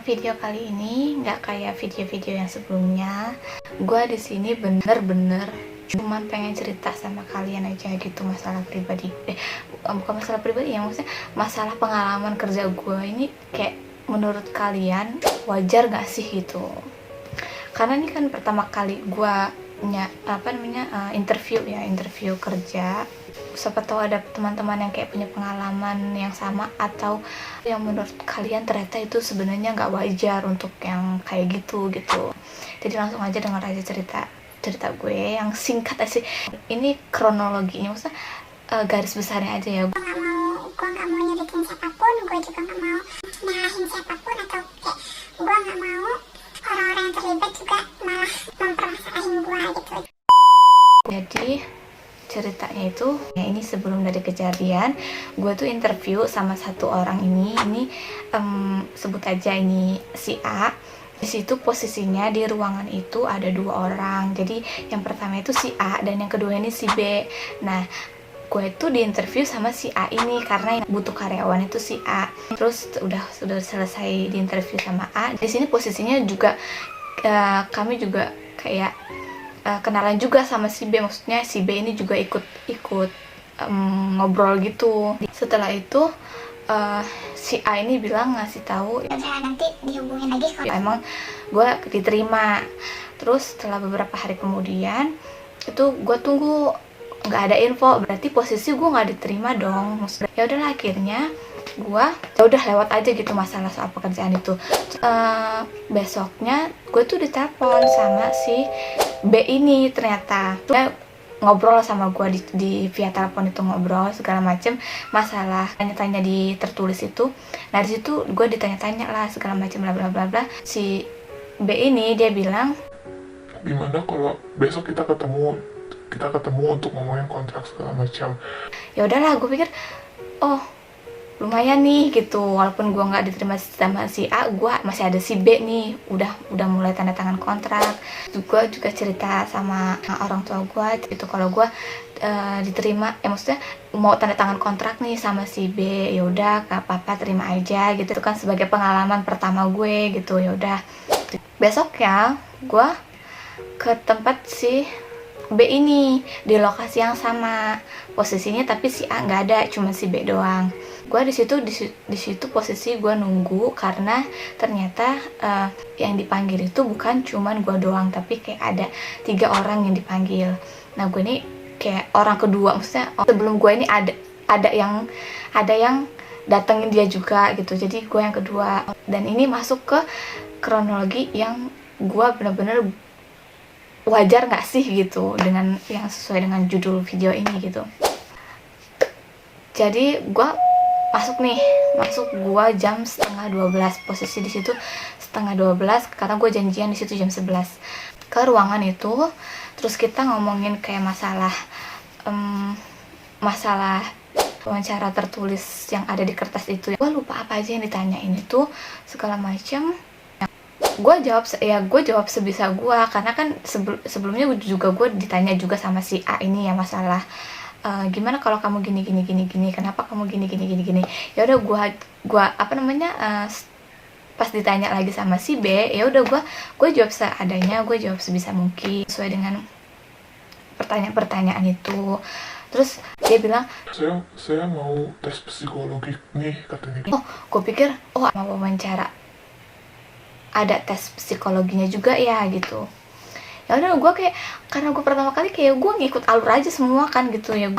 Video kali ini nggak kayak video-video yang sebelumnya. Gue di sini bener-bener cuman pengen cerita sama kalian aja gitu, masalah pribadi. Bukan masalah pribadi ya, maksudnya masalah pengalaman kerja gue ini. Kayak menurut kalian wajar gak sih gitu? Karena ini kan pertama kali gue interview kerja. Siapa tahu ada teman-teman yang kayak punya pengalaman yang sama, atau yang menurut kalian ternyata itu sebenarnya nggak wajar untuk yang kayak gitu. Jadi langsung aja dengar aja cerita gue yang singkat aja sih. Ini kronologinya, maksudnya garis besarnya aja ya. Gue nggak mau nyedikin siapapun, gue juga nggak mau nyalahin siapapun, atau kayak gue nggak mau orang-orang yang terlibat juga malah mempermasalahin gue gitu. Jadi ceritanya itu ya, ini sebelum dari kejadian gue tuh interview sama satu orang ini sebut aja ini si A. Di situ posisinya di ruangan itu ada 2 orang. Jadi yang pertama itu si A dan yang kedua ini si B. Nah, gue tuh diinterview sama si A ini karena yang butuh karyawan itu si A. Terus sudah selesai diinterview sama A. Di sini posisinya juga kami juga kayak kenalan juga sama si B, maksudnya si B ini juga ikut ngobrol gitu. Setelah itu si A ini bilang ngasih tahu Nanti dihubungin lagi kalau emang gue diterima. Terus setelah beberapa hari kemudian itu gue tunggu nggak ada info, berarti posisi gue nggak diterima dong. Ya udahlah, akhirnya gue udah lewat aja gitu masalah soal pekerjaan itu. Besoknya gue tuh ditelepon sama si B ini, ternyata dia ngobrol sama gue di via telepon itu, ngobrol segala macem masalah tanya-tanya di tertulis itu. Nah di situ gue ditanya-tanya lah segala macem bla bla bla bla. Si B ini dia bilang, gimana kalau besok kita ketemu untuk ngomongin kontrak segala macam. ya udahlah, gue pikir oh lumayan nih gitu, walaupun gue nggak diterima sama si A, gue masih ada si B nih, udah mulai tanda tangan kontrak. Gue juga cerita sama orang tua gue itu kalau gue diterima, maksudnya mau tanda tangan kontrak nih sama si B. Ya udah, gak apa-apa, terima aja gitu. Itu kan sebagai pengalaman pertama gue gitu. Ya udah, besoknya gue ke tempat si B ini di lokasi yang sama posisinya, tapi si A nggak ada, cuma si B doang. Gue di situ posisi gue nunggu karena ternyata yang dipanggil itu bukan cuman gue doang, tapi kayak ada 3 orang yang dipanggil. Nah gue ini kayak orang kedua, maksudnya sebelum gue ini ada yang datengin dia juga gitu. Jadi gue yang kedua, dan ini masuk ke kronologi yang gue bener-bener wajar nggak sih gitu dengan yang sesuai dengan judul video ini gitu. Jadi gue masuk gue jam 11:30, posisi di situ 11:30 karena gue janjian di situ jam 11 ke ruangan itu. Terus kita ngomongin kayak masalah wawancara tertulis yang ada di kertas itu. Gue lupa apa aja yang ditanyain itu segala macam. Gue jawab sebisa gue, karena kan sebelumnya juga gue ditanya juga sama si A ini ya masalah gimana kalau kamu gini, kenapa kamu gini. Ya udah gue pas ditanya lagi sama si B, ya udah gue jawab seadanya, gue jawab sebisa mungkin sesuai dengan pertanyaan itu. Terus dia bilang, saya mau tes psikologi nih katanya. oh gue pikir mau wawancara ada tes psikologinya juga ya gitu. Ya udah, gue kayak karena gue pertama kali kayak gue ngikut alur aja semua kan gitu ya.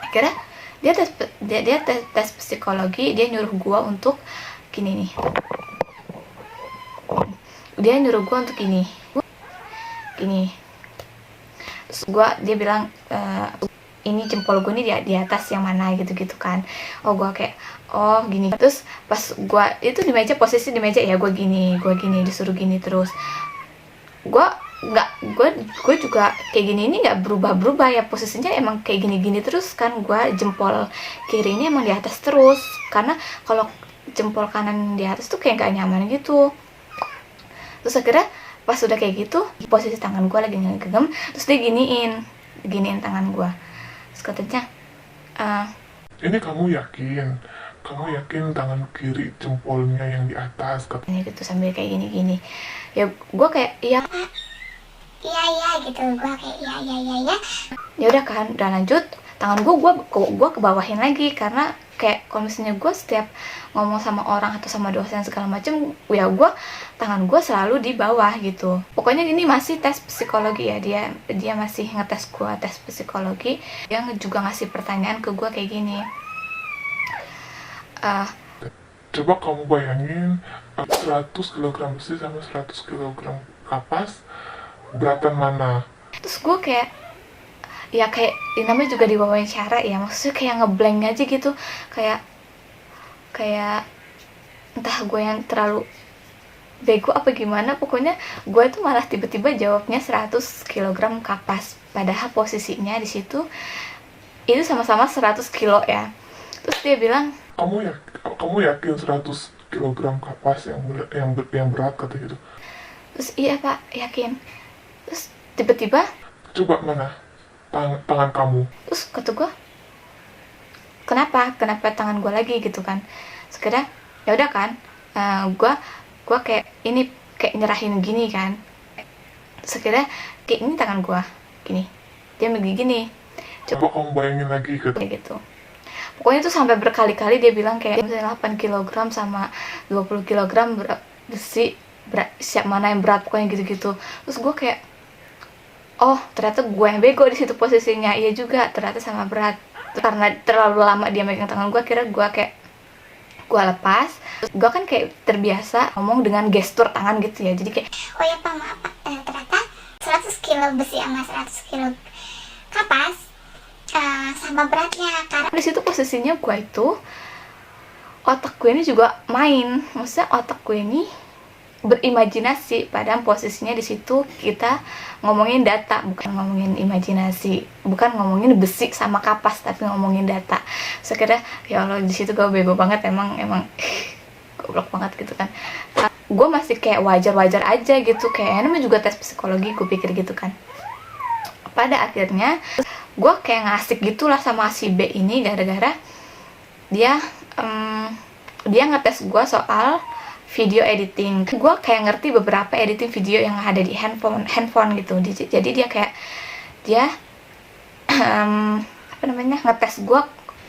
Akhirnya dia tes psikologi, dia nyuruh gue untuk gini nih. Dia nyuruh gue untuk gini. Terus dia bilang ini jempol gue nih di atas yang mana gitu kan. Oh gue kayak gini. Terus pas gue itu di meja, posisi di meja ya gue gini disuruh gini. Terus gue juga kayak gini, ini nggak berubah ya posisinya, emang kayak gini terus kan. Gue jempol kiri ini emang di atas terus, karena kalau jempol kanan di atas tuh kayak nggak nyaman gitu. Terus akhirnya pas udah kayak gitu, posisi tangan gue lagi ngegem, terus dia giniin tangan gue. Terus katanya Ini kamu yakin kamu yakin tangan kiri jempolnya yang di atas, kata. Ini gitu sambil kayak gini-gini. Ya gue kayak iya Iya gitu, gue kayak iya. ya udah kan, udah lanjut. Tangan gue kebawahin lagi karena kayak kalau misalnya gue setiap ngomong sama orang atau sama dosen segala macem, ya tangan gue selalu di bawah gitu. Pokoknya ini masih tes psikologi ya, dia masih ngetes gue tes psikologi. Dia juga ngasih pertanyaan ke gue kayak gini. Coba kamu bayangin 100 kg besi sama 100 kg kapas, beratan mana? Terus gue kayak ya kayak namanya juga di wawancara ya, maksudnya kayak ngeblank aja gitu, kayak entah gue yang terlalu bego apa gimana. Pokoknya gue tuh malah tiba-tiba jawabnya 100 kg kapas, padahal posisinya di situ itu sama-sama 100 kilo ya. Terus dia bilang, kamu yakin 100 kg kapas yang berat, kata gitu. terus iya pak, yakin. Terus tiba-tiba Coba mana tangan kamu? terus kata gue, kenapa tangan gue lagi gitu kan. Sekarang ya udah kan, gue kayak ini kayak nyerahin gini kan. Sekarang kayak ini tangan gue gini, dia begini. Coba kamu bayangin lagi Kayak gitu. Pokoknya tuh sampai berkali-kali dia bilang kayak misalnya 8 kg sama 20 kg besi, siap mana yang berat, pokoknya gitu-gitu. Terus gue kayak, oh ternyata gue yang bego di situ posisinya. Iya juga, ternyata sama berat. Karena terlalu lama dia megang tangan gue, kira gue kayak gue lepas. Terus gue kan kayak terbiasa ngomong dengan gestur tangan gitu ya, jadi kayak, Oh ya pak, maaf pak, ternyata 100 kilo besi sama 100 kilo kapas sama beratnya. Karena di situ posisinya gue itu, otak gue ini juga main, maksudnya otak gue ini berimajinasi, padahal posisinya di situ kita ngomongin data, bukan ngomongin imajinasi, bukan ngomongin besi sama kapas, tapi ngomongin data. Sekedar ya Allah, di situ gue bego banget, emang goblok banget gitu kan. Gue masih kayak wajar-wajar aja gitu, kayak namanya juga tes psikologi, gue pikir gitu kan. Pada akhirnya gue kayak ngasik gitulah sama si B ini, gara-gara dia ngetes gue soal video editing. Gue kayak ngerti beberapa editing video yang ada di handphone gitu. Jadi dia kayak ngetes gue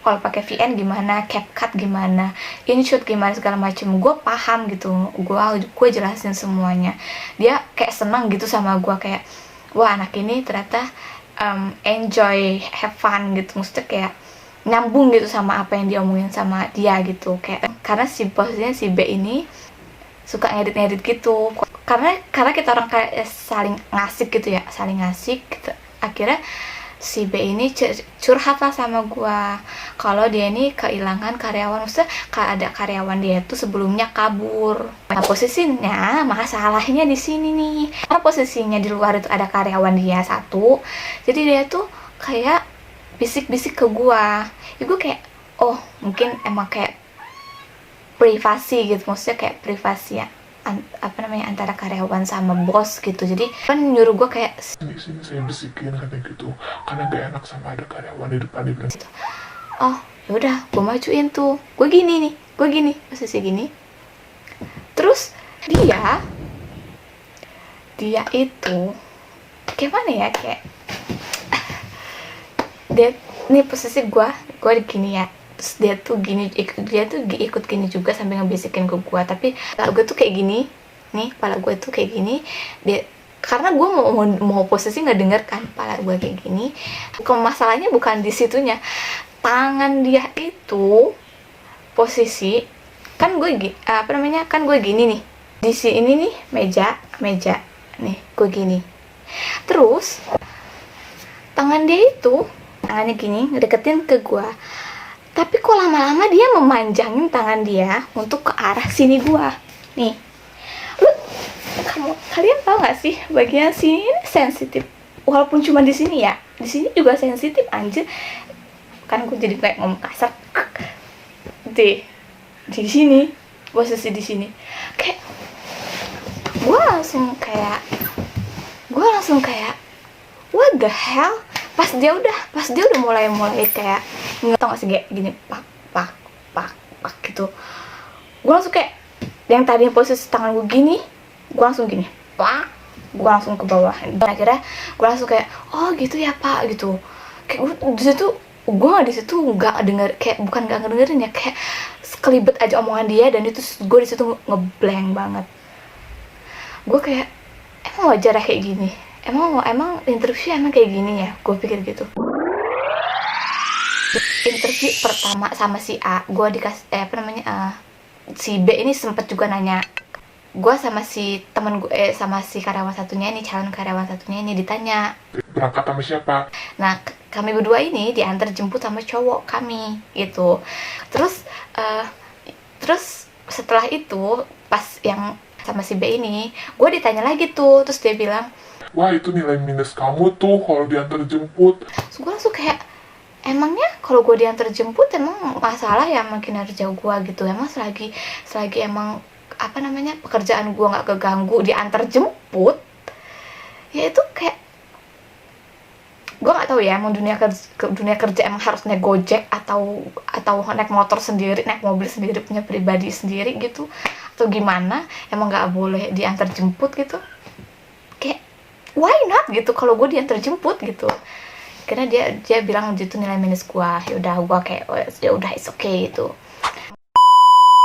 kalau pakai VN gimana, CapCut gimana, InShot gimana, segala macem. Gue paham gitu, gue jelasin semuanya. Dia kayak senang gitu sama gue, kayak wah anak ini ternyata enjoy, have fun gitu, maksudnya kayak nyambung gitu sama apa yang diomongin sama dia gitu. Kayak karena posisinya si B ini suka ngedit gitu, karena kita orang kayak saling ngasik gitu ya, gitu. Akhirnya si B ini curhat lah sama gua kalau dia ini kehilangan karyawan, maksudnya ada karyawan dia tuh sebelumnya kabur. Nah posisinya masalahnya di sini nih, karena posisinya di luar itu ada karyawan dia satu, jadi dia tuh kayak bisik-bisik ke gua. Ya gua kayak, oh mungkin emang kayak privasi gitu, maksudnya kayak privasi ya, antara karyawan sama bos gitu. Jadi kan nyuruh gue kayak, sini saya bisikin, katanya gitu, karena gak enak sama ada karyawan di depan. Dia bilang, oh yaudah gue majuin tuh, gue gini posisi gini. Terus dia itu kayak mana ya, kayak dia nih posisi gue gini ya. Terus dia tuh ikut gini juga sambil ngebisikin ke gue, tapi kepala gue tuh kayak gini nih, dia, karena gue mau posisi nggak denger kan, kepala gue kayak gini. Masalahnya bukan di situnya, tangan dia itu posisi kan gue gini nih, di sini nih meja nih gue gini, terus tangannya gini ngedeketin ke gue. Tapi kok lama-lama dia memanjangin tangan dia untuk ke arah sini gua. Nih. Kalian tahu gak sih bagian sini ini sensitif. Walaupun cuma di sini ya. Di sini juga sensitif anjir. Kan gue jadi kayak ngomong kasar. Di sini, posisi di sini. Kayak gue langsung kayak what the hell? Pas dia udah mulai kayak, nggak tau gak sih, kayak gini pak gitu. Gue langsung kayak yang tadinya posisi tangan gue gini, gue langsung gini, wah, gue langsung ke bawah. Dan akhirnya gue langsung kayak, oh gitu ya pak gitu. Kayak gue di situ, gue nggak denger, kayak bukan nggak ngedengerin ya, kayak sekelibet aja omongan dia, dan itu gue di situ ngeblank banget. Gue kayak, emang wajar ya kayak gini? Emang interview emang kayak gini ya? Gue pikir gitu. Interview pertama sama si A, gue dikasih si B ini sempet juga nanya. Gue sama si temen gue, sama si karyawan satunya ini, calon karyawan satunya ini ditanya. Berangkat sama siapa? Nah, kami berdua ini diantar jemput sama cowok kami gitu. Terus setelah itu pas yang sama si B ini, gue ditanya lagi tuh, terus dia bilang, Wah, itu nilai minus kamu tuh kalau diantar jemput. terus gue langsung kayak, emangnya kalau gue diantar jemput emang masalah ya sama kinerja gue gitu? Emang selagi emang pekerjaan gue nggak keganggu diantar jemput, ya itu kayak, gue nggak tahu ya, emang dunia kerja emang harus naik gojek atau naik motor sendiri, naik mobil sendiri, punya pribadi sendiri gitu, atau gimana? Emang nggak boleh diantar jemput gitu? Kayak why not gitu kalau gue diantar jemput gitu? Karena dia bilang gitu nilai minus gue. Ya udah, gue kayak ya udah, it's okay gitu.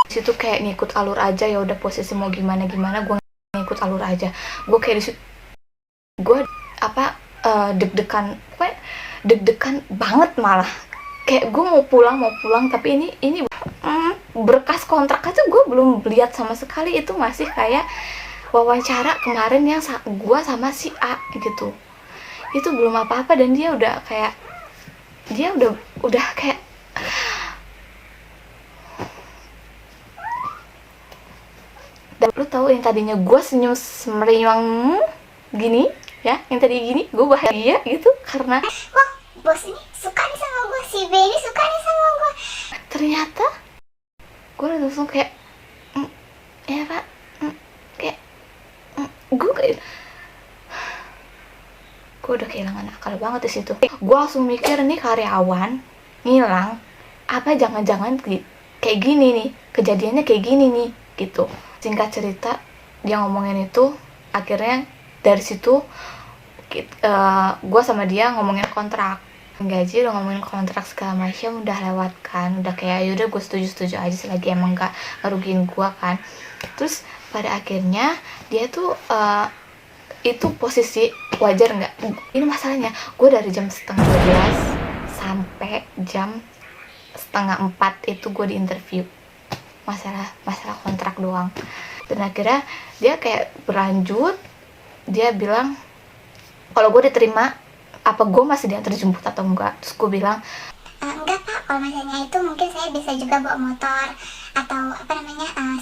Situ kayak ngikut alur aja, ya udah posisi mau gimana gue ngikut alur aja. Gue kayak di situ, gue deg-degan banget malah. Kayak gue mau pulang tapi ini berkas kontrak aja gue belum lihat sama sekali. Itu masih kayak wawancara kemarin yang gue sama si A gitu. Itu belum apa-apa, dan dia udah kayak, kayak dan lu tahu yang tadinya gue senyum semeriwang gini ya, yang tadi gini gue bahagia gitu karena Wah, bos ini suka nih sama gue, si B ini suka nih sama gue. ternyata gue langsung kayak ya pak, kayak gue udah kehilangan akal banget di situ. Gue langsung mikir, nih karyawan ngilang apa jangan-jangan kayak gini nih, kejadiannya kayak gini nih gitu. Singkat cerita, dia ngomongin itu, akhirnya dari situ gue sama dia ngomongin kontrak gaji, udah ngomongin kontrak segala macam, udah lewat kan, udah kayak yaudah gue setuju aja selagi emang gak ngerugiin gue kan. Terus pada akhirnya dia tuh itu posisi wajar nggak? Ini masalahnya, gue dari jam 11:30 sampai jam 3:30 itu gue diinterview masalah kontrak doang. Dan akhirnya dia kayak berlanjut, dia bilang kalau gue diterima, apa gue masih diantar jemput atau enggak. Terus gue bilang, Enggak pak, kalau misalnya itu mungkin saya bisa juga bawa motor, atau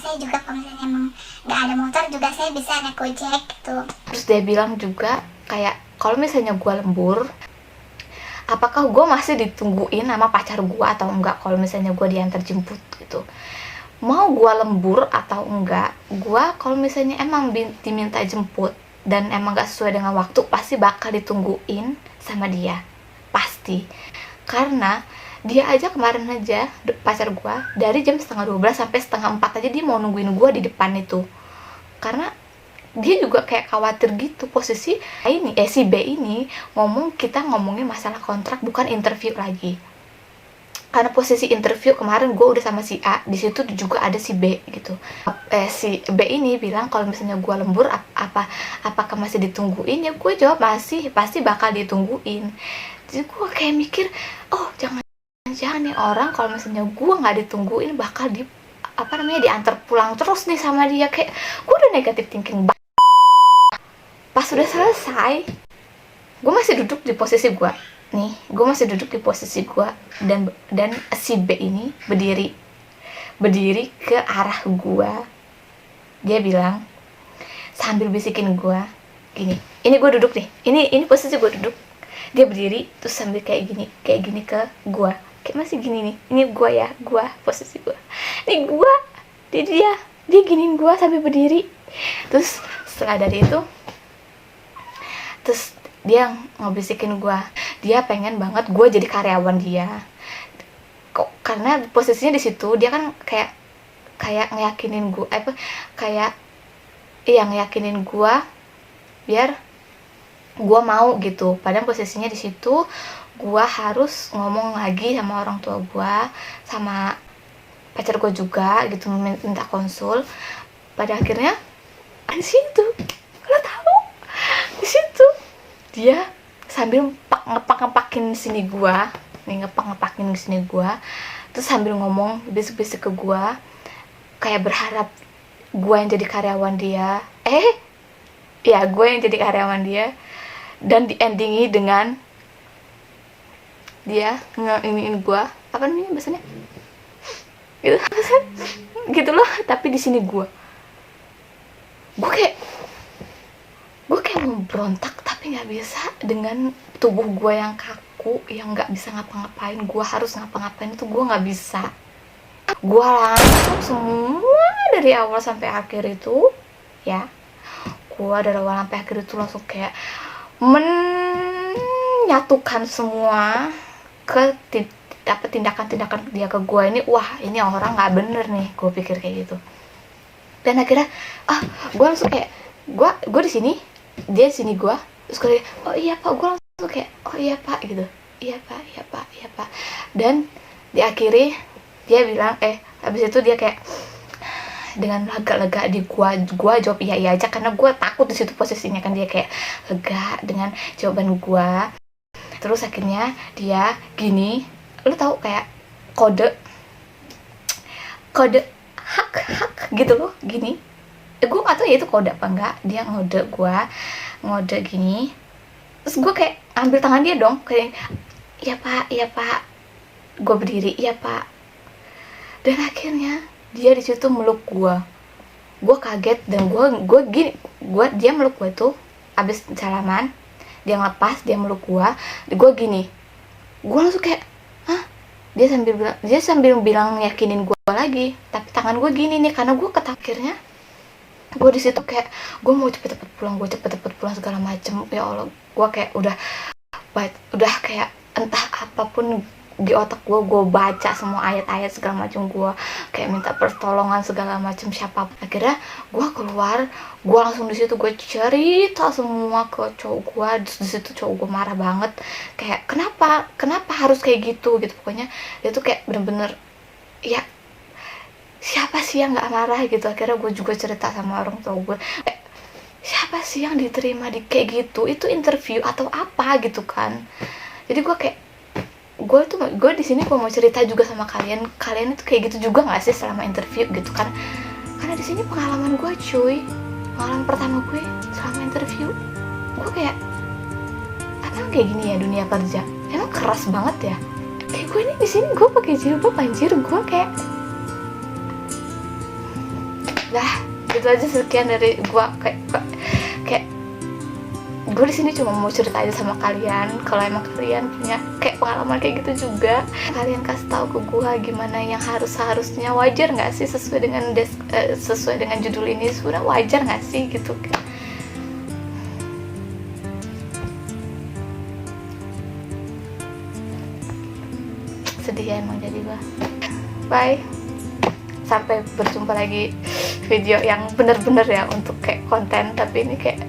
saya juga kalau misalnya emang nggak ada motor juga saya bisa naik gojek gitu. terus dia bilang juga kayak, kalau misalnya gue lembur, apakah gue masih ditungguin sama pacar gue atau enggak kalau misalnya gue diantar jemput gitu. Mau gue lembur atau enggak, gue kalau misalnya emang diminta jemput dan emang gak sesuai dengan waktu, pasti bakal ditungguin sama dia, pasti. Karena dia aja kemarin aja, pacar gue, dari jam 11:30 sampai 3:30 aja dia mau nungguin gue di depan itu. Karena dia juga kayak khawatir gitu, posisi ini si B ini kita ngomongin masalah kontrak, bukan interview lagi. Karena posisi interview kemarin gue udah sama si A, di situ juga ada si B gitu. Si B ini bilang kalau misalnya gue lembur, apakah masih ditungguin? Ya gue jawab masih, pasti bakal ditungguin. Jadi gue kayak mikir, oh jangan nih orang kalau misalnya gue nggak ditungguin bakal diantar pulang terus nih sama dia. Kayak gue udah negatif thinking banget. Pas udah selesai, gue masih duduk di posisi gue. Gue masih duduk di posisi gue, dan si B ini berdiri ke arah gue. Dia bilang sambil bisikin gue gini, ini gue duduk nih, ini posisi gue duduk, dia berdiri terus sambil kayak gini ke gue, kayak masih gini nih, ini gue ya, gue posisi gue, ini gue, dia giniin gue sambil berdiri. Terus setelah dari itu, terus dia ngebisikin gue, dia pengen banget gue jadi karyawan dia. kok karena posisinya di situ dia kan kayak ngeyakinin gue kayak iya ngeyakinin gue biar gue mau gitu. Padahal posisinya di situ gue harus ngomong lagi sama orang tua gue, sama pacar gue juga gitu, minta konsul. Pada akhirnya di situ lo tahu, di situ dia sambil ngepak-ngepakin sini gue nih, ngepak-ngepakin sini gue, terus sambil ngomong bisik-bisik ke gue kayak berharap gue yang jadi karyawan dia. Ya gue yang jadi karyawan dia, dan di-endingi dengan dia nge-iniin gue, apa namanya bahasanya gitu gitu loh. Tapi di sini gue kayak mau berontak tapi nggak bisa, dengan tubuh gue yang kaku, yang nggak bisa ngapa-ngapain. Gue harus ngapa-ngapain itu gue nggak bisa. Gue langsung semua dari awal sampai akhir itu ya, gue dari awal sampai akhir itu langsung kayak menyatukan semua ke tindakan-tindakan dia ke gue ini. Wah, ini orang nggak bener nih, gue pikir kayak gitu. Dan akhirnya gue langsung kayak gue di sini, dia di sini gue, terus gue oh iya pak, gue langsung kayak oh iya pak gitu, iya pak, iya pak, iya pak. Dan diakhiri dia bilang habis itu dia kayak dengan lega-lega di gue jawab iya aja karena gue takut di situ posisinya kan. Dia kayak lega dengan jawaban gue. Terus akhirnya dia gini, lu tahu kayak kode hak gitu loh, gini. Gue gak tahu ya itu kode apa enggak. Dia ngode gini, terus gue kayak ambil tangan dia dong, kayak iya pak, gue berdiri iya pak. Dan akhirnya dia di situ meluk gue kaget. Dan gue gini, dia meluk gue tuh abis salaman, dia ngelepas, dia meluk gue gini. Gue langsung kayak dia sambil bilang yakinin gue lagi, tapi tangan gue gini nih karena gue ketakirnya. Gue di situ kayak gue mau cepet-cepet pulang segala macem. Ya Allah, gue kayak udah kayak entah apapun di otak gue baca semua ayat-ayat segala macam, gue kayak minta pertolongan segala macam siapa. Akhirnya gue keluar, gue langsung di situ gue cerita semua ke cowok gue. Di situ cowok gue marah banget, kayak kenapa harus kayak gitu pokoknya. Dia tuh kayak bener-bener ya siapa sih yang nggak marah gitu. Akhirnya gue juga cerita sama orang tua gue, siapa sih yang diterima di kayak gitu, itu interview atau apa gitu kan. Jadi gue kayak gue di sini gue mau cerita juga sama kalian itu kayak gitu juga nggak sih selama interview gitu kan. Karena di sini pengalaman gue pengalaman pertama gue selama interview. Gue kayak emang kayak gini ya dunia kerja, emang keras banget ya. Kayak gue ini di sini gue pakai jilbab anjir, gue kayak gitu aja. Sekian dari gue, kayak gue di sini cuma mau cerita aja sama kalian. Kalau emang kalian punya kayak pengalaman kayak gitu juga, kalian kasih tahu ke gue gimana yang harusnya. Wajar nggak sih sesuai dengan judul ini, sudah wajar nggak sih gitu. Sedih ya emang jadi gue. Bye, sampai berjumpa lagi video yang bener-bener ya untuk kayak konten, tapi ini kayak